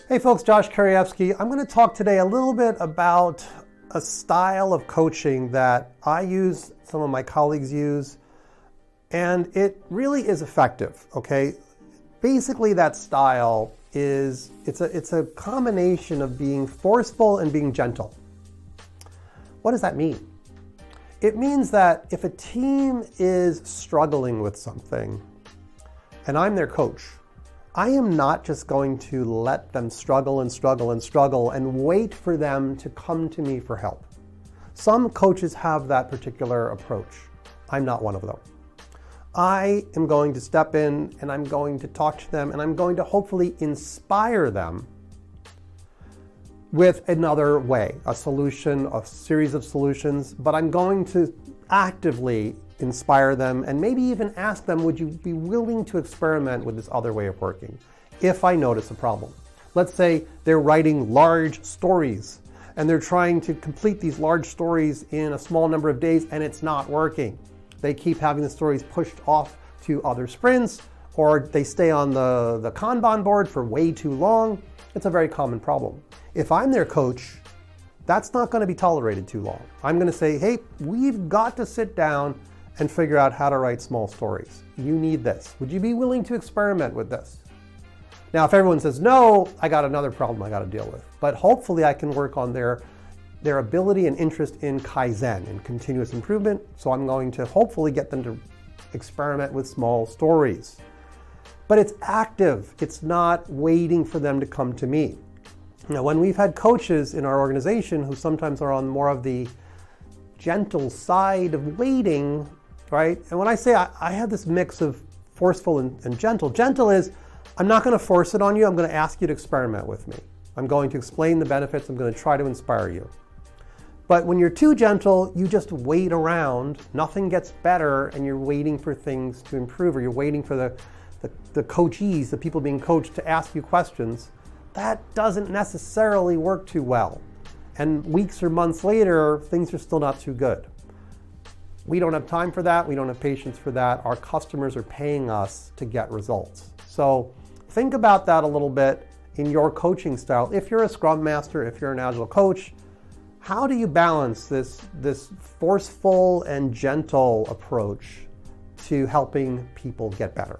Hey folks, Josh Karyevsky. I'm going to talk today a little bit about a style of coaching that I use, some of my colleagues use, and it really is effective, okay? Basically that style is, it's a combination of being forceful and being gentle. What does that mean? It means that if a team is struggling with something and I'm their coach, I am not just going to let them struggle and wait for them to come to me for help. Some coaches have that particular approach. I'm not one of them. I am going to step in and I'm going to talk to them and I'm going to hopefully inspire them with another way, a solution, a series of solutions, but I'm going to actively inspire them and maybe even ask them, would you be willing to experiment with this other way of working if I notice a problem? Let's say they're writing large stories and they're trying to complete these large stories in a small number of days and it's not working. They keep having the stories pushed off to other sprints, or they stay on the Kanban board for way too long. It's a very common problem. If I'm their coach, that's not going to be tolerated too long. I'm going to say, hey, we've got to sit down and figure out how to write small stories. You need this. Would you be willing to experiment with this? Now, if everyone says no, I got another problem I got to deal with. But hopefully I can work on their ability and interest in Kaizen, in continuous improvement. So I'm going to hopefully get them to experiment with small stories. But it's active. It's not waiting for them to come to me. Now, when we've had coaches in our organization who sometimes are on more of the gentle side of waiting, right? And when I say I have this mix of forceful and gentle, gentle is I'm not going to force it on you. I'm going to ask you to experiment with me. I'm going to explain the benefits. I'm going to try to inspire you. But when you're too gentle, you just wait around, nothing gets better, and you're waiting for things to improve, or you're waiting for the coachees, the people being coached, to ask you questions. That doesn't necessarily work too well. And weeks or months later, things are still not too good. We don't have time for that. We don't have patience for that. Our customers are paying us to get results. So think about that a little bit in your coaching style. If you're a Scrum Master, if you're an Agile coach, how do you balance this forceful and gentle approach to helping people get better?